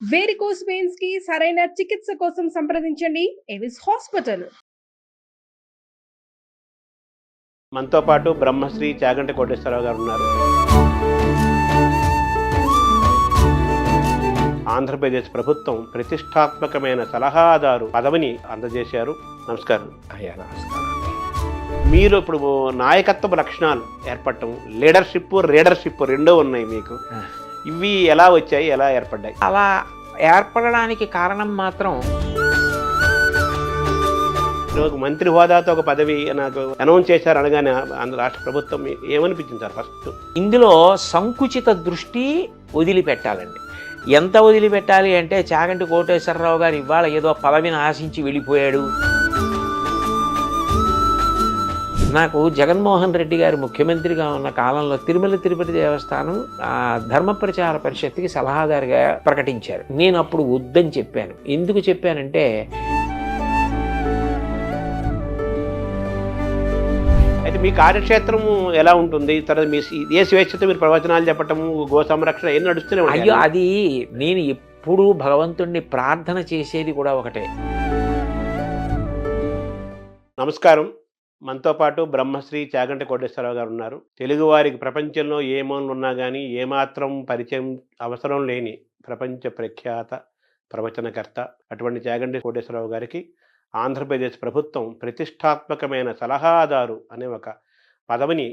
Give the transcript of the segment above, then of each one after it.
Varicose veins కి సరైన చికిత్స కోసం సంప్రదించండి ఎవిస్ హాస్పిటల్. మనతో పాటు బ్రహ్మశ్రీ చాగంటి కోటేశ్వరరావు గారు ఉన్నారు. ఆంధ్రప్రదేశ్ ప్రభుత్వం ప్రతిష్టాత్మకమైన సలహాదారు పదవిని అందజేశారు. నమస్కారం. అయ్యా నమస్కారం. మీరు ఇప్పుడు నాయకత్వ లక్షణాలు ఏర్పడటం, రీడర్షిప్ రెండూ ఉన్నాయి మీకు. ఇవి ఎలా వచ్చాయి, ఎలా ఏర్పడ్డాయి? అలా ఏర్పడడానికి కారణం మాత్రం ఒక మంత్రి హోదాతో ఒక పదవి నాకు అనౌన్స్ చేశారు అనగానే ఆంధ్ర రాష్ట్ర ప్రభుత్వం ఏమనిపించింది సార్? ఫస్ట్ ఇందులో సంకుచిత దృష్టి వదిలిపెట్టాలండి. ఎంత వదిలిపెట్టాలి అంటే చాగంటి కోటేశ్వరరావు గారు ఇవాళ ఏదో పదవిని ఆశించి వెళ్ళిపోయాడు. నాకు జగన్మోహన్ రెడ్డి గారు ముఖ్యమంత్రిగా ఉన్న కాలంలో తిరుమల తిరుపతి దేవస్థానం ధర్మ ప్రచార పరిషత్తుకి సలహాదారుగా ప్రకటించారు. నేను అప్పుడు వద్దని చెప్పాను. ఎందుకు చెప్పానంటే అయితే మీ కార్యక్షేత్రము ఎలా ఉంటుంది? తర్వాత మీ ఏ స్వేచ్ఛతో మీరు ప్రవచనాలు చెప్పటము, గో సంరక్షణ ఎన్ని నడుస్తూనే ఉంటాయి. అయ్యో, అది నేను ఎప్పుడూ భగవంతుణ్ణి ప్రార్థన చేసేది కూడా ఒకటే. నమస్కారం. మనతో పాటు బ్రహ్మశ్రీ చాగంటి కోటేశ్వరరావు గారు ఉన్నారు. తెలుగువారికి ప్రపంచంలో ఏ మూలలు ఉన్నా కానీ ఏమాత్రం పరిచయం అవసరం లేని ప్రపంచ ప్రఖ్యాత ప్రవచనకర్త. అటువంటి చాగంటి కోటేశ్వరరావు గారికి ఆంధ్రప్రదేశ్ ప్రభుత్వం ప్రతిష్టాత్మకమైన సలహాదారు అనే ఒక పదవిని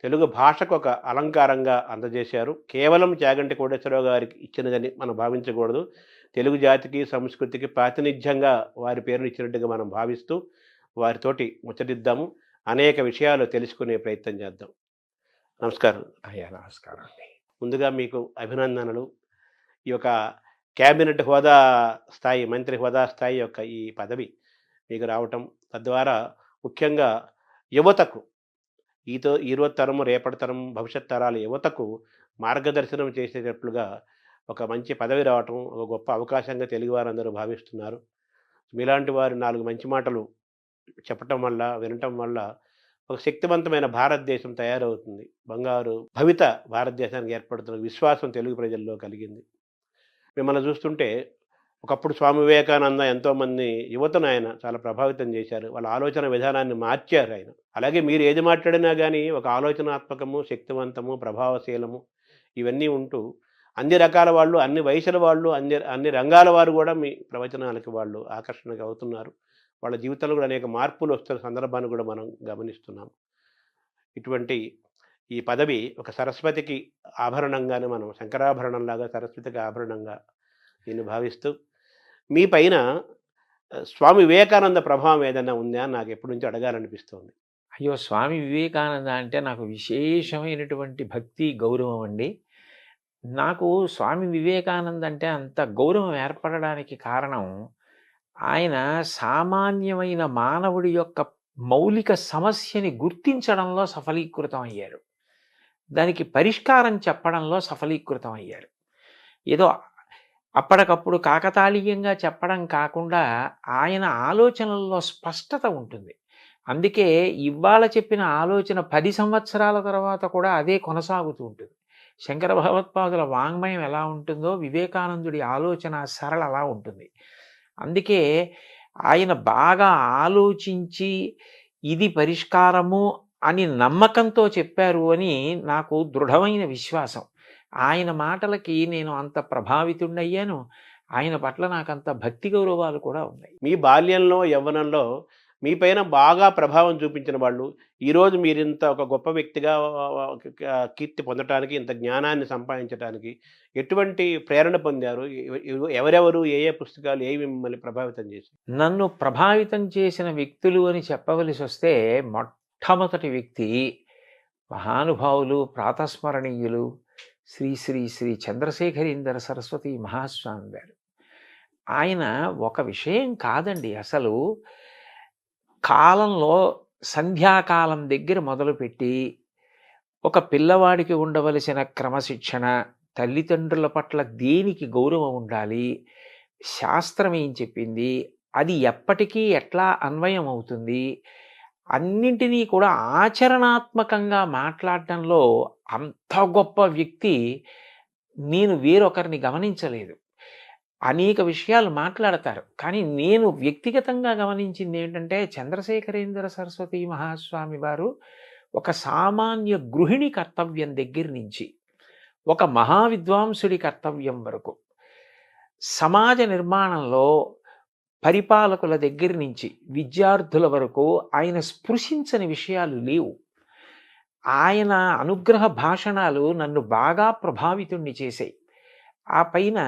తెలుగు భాషకు ఒక అలంకారంగా అందజేశారు. కేవలం చాగంటి కోటేశ్వరరావు గారికి ఇచ్చినదని మనం భావించకూడదు. తెలుగు జాతికి సంస్కృతికి ప్రాతినిధ్యంగా వారి పేరును ఇచ్చినట్టుగా మనం భావిస్తూ వారితోటి ముచ్చటిద్దాము. అనేక విషయాలు తెలుసుకునే ప్రయత్నం చేద్దాం. నమస్కారం. అయ్యా నమస్కారం అండి. ముందుగా మీకు అభినందనలు. ఈ యొక్క క్యాబినెట్ హోదా స్థాయి, మంత్రి హోదా స్థాయి యొక్క ఈ పదవి మీకు రావటం, తద్వారా ముఖ్యంగా యువతకు, ఈరోజు తరం, రేపటి తరం, భవిష్యత్ తరాల యువతకు మార్గదర్శనం చేసేటట్లుగా ఒక మంచి పదవి రావటం ఒక గొప్ప అవకాశంగా తెలుగు వారందరూ భావిస్తున్నారు. మీలాంటి వారు 4 మంచి మాటలు చెప్పటం వల్ల, వినటం వల్ల ఒక శక్తివంతమైన భారతదేశం తయారవుతుంది. బంగారు భవిత భారతదేశానికి ఏర్పడుతున్న విశ్వాసం తెలుగు ప్రజల్లో కలిగింది. మిమ్మల్ని చూస్తుంటే ఒకప్పుడు స్వామి వివేకానంద ఎంతోమంది యువతను ఆయన చాలా ప్రభావితం చేశారు. వాళ్ళ ఆలోచన విధానాన్ని మార్చారు ఆయన. అలాగే మీరు ఏది మాట్లాడినా కానీ ఒక ఆలోచనాత్మకము, శక్తివంతము, ప్రభావశీలము ఇవన్నీ ఉంటూ అన్ని రకాల వాళ్ళు, అన్ని వయసుల వాళ్ళు, అన్ని రంగాల వారు కూడా మీ ప్రవచనాలకి వాళ్ళు ఆకర్షణగా అవుతున్నారు. వాళ్ళ జీవితంలో కూడా అనేక మార్పులు వస్తున్న సందర్భాన్ని కూడా మనం గమనిస్తున్నాం. ఇటువంటి ఈ పదవి ఒక సరస్వతికి ఆభరణంగానే, మనం శంకరాభరణంలాగా సరస్వతికి ఆభరణంగా దీన్ని భావిస్తూ, మీ పైన స్వామి వివేకానంద ప్రభావం ఏదైనా ఉందా అని నాకు ఎప్పటి నుంచో అడగాలనిపిస్తుంది. అయ్యో, స్వామి వివేకానంద అంటే నాకు విశేషమైనటువంటి భక్తి, గౌరవం అండి. నాకు స్వామి వివేకానంద అంటే అంత గౌరవం ఏర్పడడానికి కారణం, ఆయన సామాన్యమైన మానవుడి యొక్క మౌలిక సమస్యని గుర్తించడంలో సఫలీకృతం అయ్యారు. దానికి పరిష్కారం చెప్పడంలో సఫలీకృతం అయ్యారు. ఏదో అప్పటికప్పుడు కాకతాళీయంగా చెప్పడం కాకుండా ఆయన ఆలోచనల్లో స్పష్టత ఉంటుంది. అందుకే ఇవాళ చెప్పిన ఆలోచన 10 సంవత్సరాల తర్వాత కూడా అదే కొనసాగుతూ ఉంటుంది. శంకర భగవత్పాదుల వాంగ్మయం ఎలా ఉంటుందో వివేకానందుడి ఆలోచన సరళ అలా ఉంటుంది. అందుకే ఆయన బాగా ఆలోచించి ఇది పరిష్కారము అని నమ్మకంతో చెప్పారు అని నాకు దృఢమైన విశ్వాసం. ఆయన మాటలకి నేను అంత ప్రభావితుడయ్యాను. ఆయన పట్ల నాకు అంత భక్తి గౌరవాలు కూడా ఉన్నాయి. మీ బాల్యంలో, యవ్వనంలో మీ పైన బాగా ప్రభావం చూపించిన వాళ్ళు, ఈరోజు మీరింత ఒక గొప్ప వ్యక్తిగా కీర్తి పొందటానికి, ఇంత జ్ఞానాన్ని సంపాదించడానికి ఎటువంటి ప్రేరణ పొందారు? ఎవరెవరు, ఏ ఏ పుస్తకాలు ఏవి మిమ్మల్ని ప్రభావితం చేశాయి? నన్ను ప్రభావితం చేసిన వ్యక్తులు అని చెప్పవలసి వస్తే, మొట్టమొదటి వ్యక్తి మహానుభావులు, ప్రాతస్మరణీయులు శ్రీ శ్రీ శ్రీ చంద్రశేఖరేంద్ర సరస్వతి మహాస్వామి గారు. ఆయన ఒక విషయం కాదండి, అసలు కాలంలో సంధ్యాకాలం దగ్గర మొదలుపెట్టి ఒక పిల్లవాడికి ఉండవలసిన క్రమశిక్షణ, తల్లిదండ్రుల పట్ల దేనికి గౌరవం ఉండాలి, శాస్త్రం ఏం చెప్పింది, అది ఎప్పటికీ ఎట్లా అన్వయం అవుతుంది, అన్నింటినీ కూడా ఆచరణాత్మకంగా మాట్లాడటంలో అంత గొప్ప వ్యక్తి నేను వేరొకరిని గమనించలేదు. అనేక విషయాలు మాట్లాడతారు. కానీ నేను వ్యక్తిగతంగా గమనించింది ఏంటంటే, చంద్రశేఖరేంద్ర సరస్వతి మహాస్వామి వారు ఒక సామాన్య గృహిణి కర్తవ్యం దగ్గర నుంచి, ఒక మహావిద్వాంసుడి కర్తవ్యం వరకు, సమాజ నిర్మాణంలో పరిపాలకుల దగ్గర నుంచి విద్యార్థుల వరకు ఆయన స్పృశించని విషయాలు లేవు. ఆయన అనుగ్రహ భాషణాలు నన్ను బాగా ప్రభావితుణ్ణి చేశాయి. ఆ పైన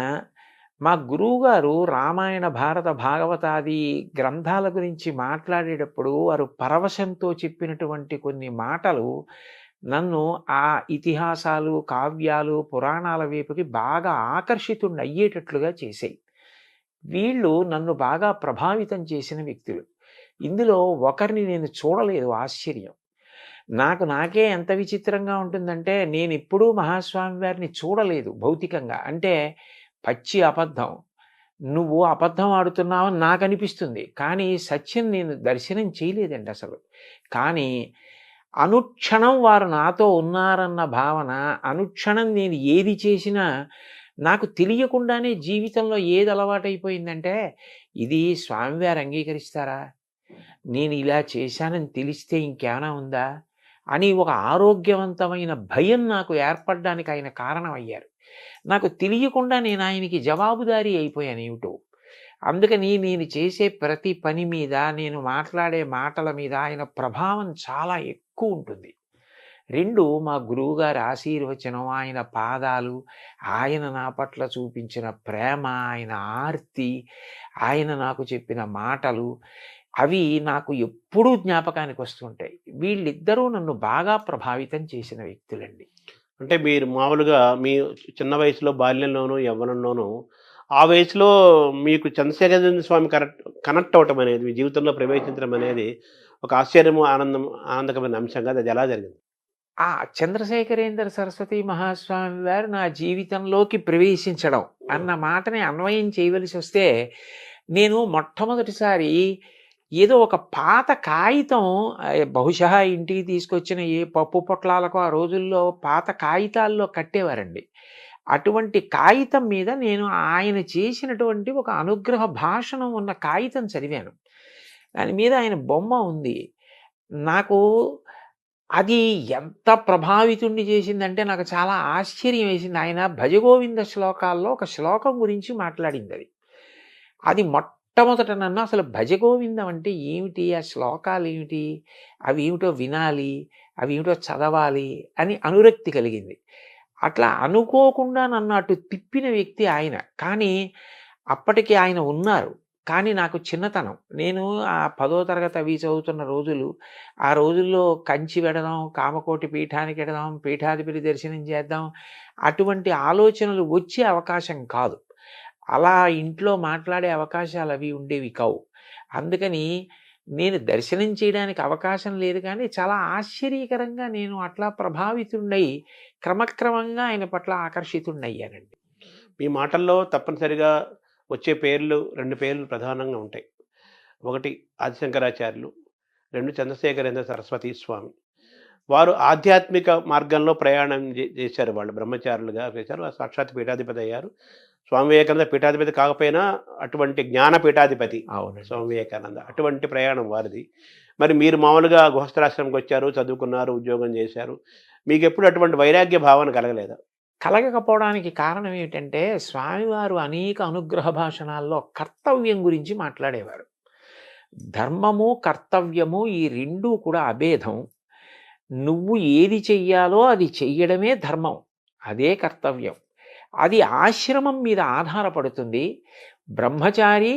మా గురువుగారు రామాయణ, భారత, భాగవతాది గ్రంథాల గురించి మాట్లాడేటప్పుడు వారు పరవశంతో చెప్పినటువంటి కొన్ని మాటలు నన్ను ఆ ఇతిహాసాలు, కావ్యాలు, పురాణాల వైపుకి బాగా ఆకర్షితుణ్ణి అయ్యేటట్లుగా చేశాయి. వీళ్ళు నన్ను బాగా ప్రభావితం చేసిన వ్యక్తులు. ఇందులో ఒకరిని నేను చూడలేదు. ఆశ్చర్యం. నాకే ఎంత విచిత్రంగా ఉంటుందంటే, నేనెప్పుడూ మహాస్వామి వారిని చూడలేదు భౌతికంగా. అంటే పచ్చి అబద్ధం. నువ్వు అబద్ధం ఆడుతున్నావని నాకు అనిపిస్తుంది. కానీ సత్యం నేను దర్శనం చేయలేదండి అసలు. కానీ అనుక్షణం వారు నాతో ఉన్నారన్న భావన, అనుక్షణం నేను ఏది చేసినా నాకు తెలియకుండానే జీవితంలో ఏది అలవాటైపోయిందంటే, ఇది స్వామివారు అంగీకరిస్తారా? నేను ఇలా చేశానని తెలిస్తే ఇంకేమైనా ఉందా అని ఒక ఆరోగ్యవంతమైన భయం నాకు ఏర్పడడానికి ఆయన కారణం అయ్యారు. నాకు తెలియకుండా నేను ఆయనకి జవాబుదారీ అయిపోయాను ఏమిటో. అందుకని నేను చేసే ప్రతి పని మీద, నేను మాట్లాడే మాటల మీద ఆయన ప్రభావం చాలా ఎక్కువ ఉంటుంది. 2 మా గురువుగారి ఆశీర్వచనం, ఆయన పాదాలు, ఆయన నా పట్ల చూపించిన ప్రేమ, ఆయన ఆర్తి, ఆయన నాకు చెప్పిన మాటలు, అవి నాకు ఎప్పుడూ జ్ఞాపకానికి వస్తుంటాయి. వీళ్ళిద్దరూ నన్ను బాగా ప్రభావితం చేసిన వ్యక్తులండి. అంటే మీరు మామూలుగా మీ చిన్న వయసులో, బాల్యంలోనూ, యవ్వనంలోనూ ఆ వయసులో మీకు చంద్రశేఖరేంద్ర స్వామి కనెక్ట్ అవ్వటం అనేది, మీ జీవితంలో ప్రవేశించడం అనేది ఒక ఆశ్చర్యము, ఆనందకరమైన అంశం కదా. అది ఎలా జరిగింది? ఆ చంద్రశేఖరేంద్ర సరస్వతి మహాస్వామి వారు నా జీవితంలోకి ప్రవేశించడం అన్న మాటని అన్వయం చేయవలసి వస్తే, నేను మొట్టమొదటిసారి ఏదో ఒక పాత కాగితం, బహుశా ఇంటికి తీసుకొచ్చిన ఏ పప్పు పొట్లాలకు ఆ రోజుల్లో పాత కాగితాల్లో కట్టేవారండి. అటువంటి కాగితం మీద నేను ఆయన చేసినటువంటి ఒక అనుగ్రహ భాషణం ఉన్న కాగితం చదివాను. దాని మీద ఆయన బొమ్మ ఉంది. నాకు అది ఎంత ప్రభావితుణ్ణి చేసిందంటే, నాకు చాలా ఆశ్చర్యం వేసింది. ఆయన భజగోవింద శ్లోకాల్లో ఒక శ్లోకం గురించి మాట్లాడింది. అది మొట్టమొదట నన్ను అసలు భజగోవిందం అంటే ఏమిటి, ఆ శ్లోకాలు ఏమిటి, అవి ఏమిటో వినాలి, అవి ఏమిటో చదవాలి అని అనురక్తి కలిగింది. అట్లా అనుకోకుండా నన్ను అటు తిప్పిన వ్యక్తి ఆయన. కానీ అప్పటికి ఆయన ఉన్నారు. కానీ నాకు చిన్నతనం. నేను ఆ 10వ తరగతి అవి చదువుతున్న రోజులు. ఆ రోజుల్లో కంచి వెడదాం, కామకోటి పీఠానికి వెడదాం, పీఠాధిపతి దర్శనం చేద్దాం, అటువంటి ఆలోచనలు వచ్చే అవకాశం కాదు. అలా ఇంట్లో మాట్లాడే అవకాశాలు అవి ఉండేవి కావు. అందుకని నేను దర్శనం చేయడానికి అవకాశం లేదు. కానీ చాలా ఆశ్చర్యకరంగా నేను అట్లా ప్రభావితుడై క్రమక్రమంగా ఆయన పట్ల ఆకర్షితుడయ్యానండి. మీ మాటల్లో తప్పనిసరిగా వచ్చే పేర్లు, 2 పేర్లు ప్రధానంగా ఉంటాయి. ఒకటి ఆదిశంకరాచార్యులు, 2 చంద్రశేఖరేంద్ర సరస్వతి స్వామి. వారు ఆధ్యాత్మిక మార్గంలో ప్రయాణం చేశారు. వాళ్ళు బ్రహ్మచారులుగా చేశారు. సాక్షాత్ పీఠాధిపతి అయ్యారు. స్వామి వివేకానంద పీఠాధిపతి కాకపోయినా అటువంటి జ్ఞాన పీఠాధిపతి స్వామి వివేకానంద. అటువంటి ప్రయాణం వారిది. మరి మీరు మామూలుగా గృహస్థాశ్రమంకి వచ్చారు, చదువుకున్నారు, ఉద్యోగం చేశారు. మీకు ఎప్పుడు అటువంటి వైరాగ్య భావన కలగలేదా? కలగకపోవడానికి కారణం ఏమిటంటే, స్వామివారు అనేక అనుగ్రహ భాషణాల్లో కర్తవ్యం గురించి మాట్లాడేవారు. ధర్మము, కర్తవ్యము ఈ 2 కూడా అభేదం. నువ్వు ఏది చెయ్యాలో అది చెయ్యడమే ధర్మం, అదే కర్తవ్యం. అది ఆశ్రమం మీద ఆధారపడుతుంది. బ్రహ్మచారి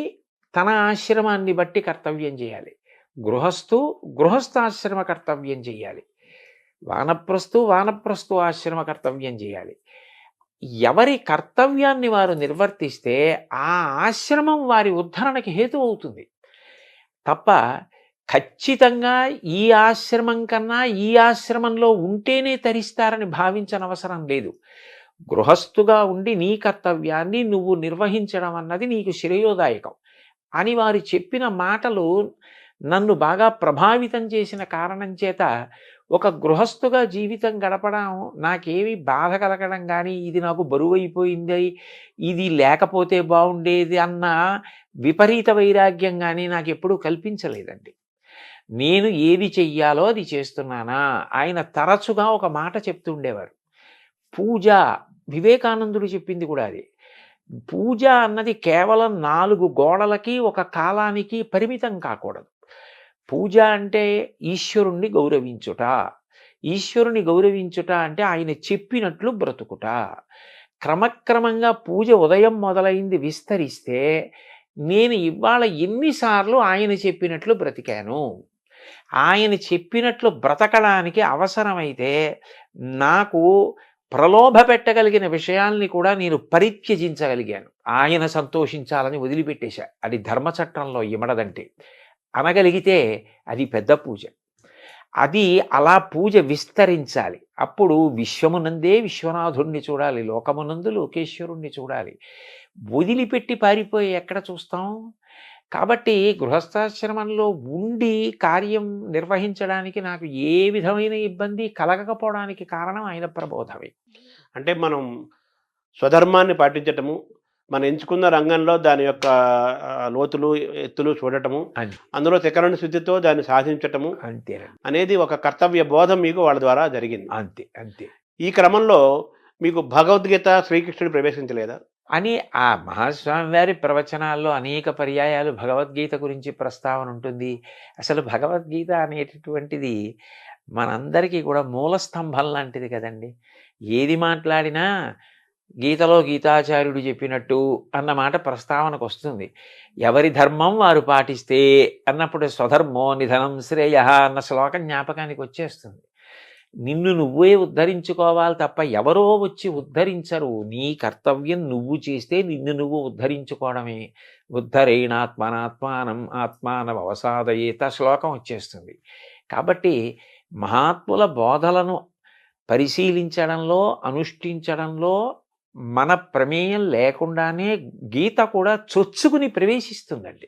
తన ఆశ్రమాన్ని బట్టి కర్తవ్యం చేయాలి. గృహస్థాశ్రమ కర్తవ్యం చేయాలి. వానప్రస్థు ఆశ్రమ కర్తవ్యం చేయాలి. ఎవరి కర్తవ్యాన్ని వారు నిర్వర్తిస్తే ఆ ఆశ్రమం వారి ఉద్ధరణకి హేతు అవుతుంది తప్ప, ఖచ్చితంగా ఈ ఆశ్రమం కన్నా ఈ ఆశ్రమంలో ఉంటేనే తరిస్తారని భావించనవసరం లేదు. గృహస్థుగా ఉండి నీ కర్తవ్యాన్ని నువ్వు నిర్వహించడం అన్నది నీకు శ్రేయోదాయకం అని వారు చెప్పిన మాటలు నన్ను బాగా ప్రభావితం చేసిన కారణం చేత ఒక గృహస్థుగా జీవితం గడపడం నాకేమి బాధ కలగడం కానీ, ఇది నాకు బరువైపోయింది, ఇది లేకపోతే బాగుండేది అన్న విపరీత వైరాగ్యం కానీ నాకెప్పుడూ కల్పించలేదండి. నేను ఏది చెయ్యాలో అది చేస్తున్నానా. ఆయన తరచుగా ఒక మాట చెప్తుండేవారు, పూజ. వివేకానందుడు చెప్పింది కూడా అది. పూజ అన్నది కేవలం 4 గోడలకి ఒక కాలానికి పరిమితం కాకూడదు. పూజ అంటే ఈశ్వరుణ్ణి గౌరవించుట. ఈశ్వరుని గౌరవించుట అంటే ఆయన చెప్పినట్లు బ్రతుకుట. క్రమక్రమంగా పూజ ఉదయం మొదలైంది విస్తరిస్తే నేను ఇవాళ ఎన్నిసార్లు ఆయన చెప్పినట్లు బ్రతికాను. ఆయన చెప్పినట్లు బ్రతకడానికి అవసరమైతే నాకు ప్రలోభ పెట్టగలిగిన విషయాల్ని కూడా నేను పరిత్యజించగలిగాను. ఆయన సంతోషించాలని వదిలిపెట్టేశా. అది ధర్మచట్రంలో ఇమడదంటే అనగలిగితే అది పెద్ద పూజ. అది అలా పూజ విస్తరించాలి. అప్పుడు విశ్వమునందే విశ్వనాథుణ్ణి చూడాలి, లోకమునందు లోకేశ్వరుణ్ణి చూడాలి. వదిలిపెట్టి పారిపోయి ఎక్కడ చూస్తాం? కాబట్టి గృహస్థాశ్రమంలో ఉండి కార్యం నిర్వహించడానికి నాకు ఏ విధమైన ఇబ్బంది కలగకపోవడానికి కారణం ఆయన ప్రబోధమే. అంటే మనం స్వధర్మాన్ని పాటించటము, మనం ఎంచుకున్న రంగంలో దాని యొక్క లోతులు ఎత్తులు చూడటము, అని అందులో త్రికరణ శుద్ధితో దాన్ని సాధించటము అంతేనండి. అనేది ఒక కర్తవ్య బోధం మీకు వాళ్ళ ద్వారా జరిగింది. అంతే అంతే ఈ క్రమంలో మీకు భగవద్గీత శ్రీకృష్ణుడు ప్రవేశించలేదా? అని ఆ మహాస్వామి వారి ప్రవచనాల్లో అనేక పర్యాయాలు భగవద్గీత గురించి ప్రస్తావన ఉంటుంది. అసలు భగవద్గీత అనేటటువంటిది మనందరికీ కూడా మూలస్తంభం లాంటిది కదండి. ఏది మాట్లాడినా గీతలో గీతాచార్యుడు చెప్పినట్టు అన్నమాట ప్రస్తావనకు వస్తుంది. ఎవరి ధర్మం వారు పాటిస్తే అన్నప్పుడు స్వధర్మో నిధనం శ్రేయ అన్న శ్లోకం జ్ఞాపకానికి వచ్చేస్తుంది. నిన్ను నువ్వే ఉద్ధరించుకోవాలి తప్ప ఎవరో వచ్చి ఉద్ధరించరు. నీ కర్తవ్యం నువ్వు చేస్తే నిన్ను నువ్వు ఉద్ధరించుకోవడమే. ఉద్ధరేణాత్మనాత్మానం ఆత్మానవసాదయేత శ్లోకం వచ్చేస్తుంది. కాబట్టి మహాత్ముల బోధలను పరిశీలించడంలో, అనుష్ఠించడంలో మన ప్రమేయం లేకుండానే గీత కూడా చొచ్చుకుని ప్రవేశిస్తుందండి.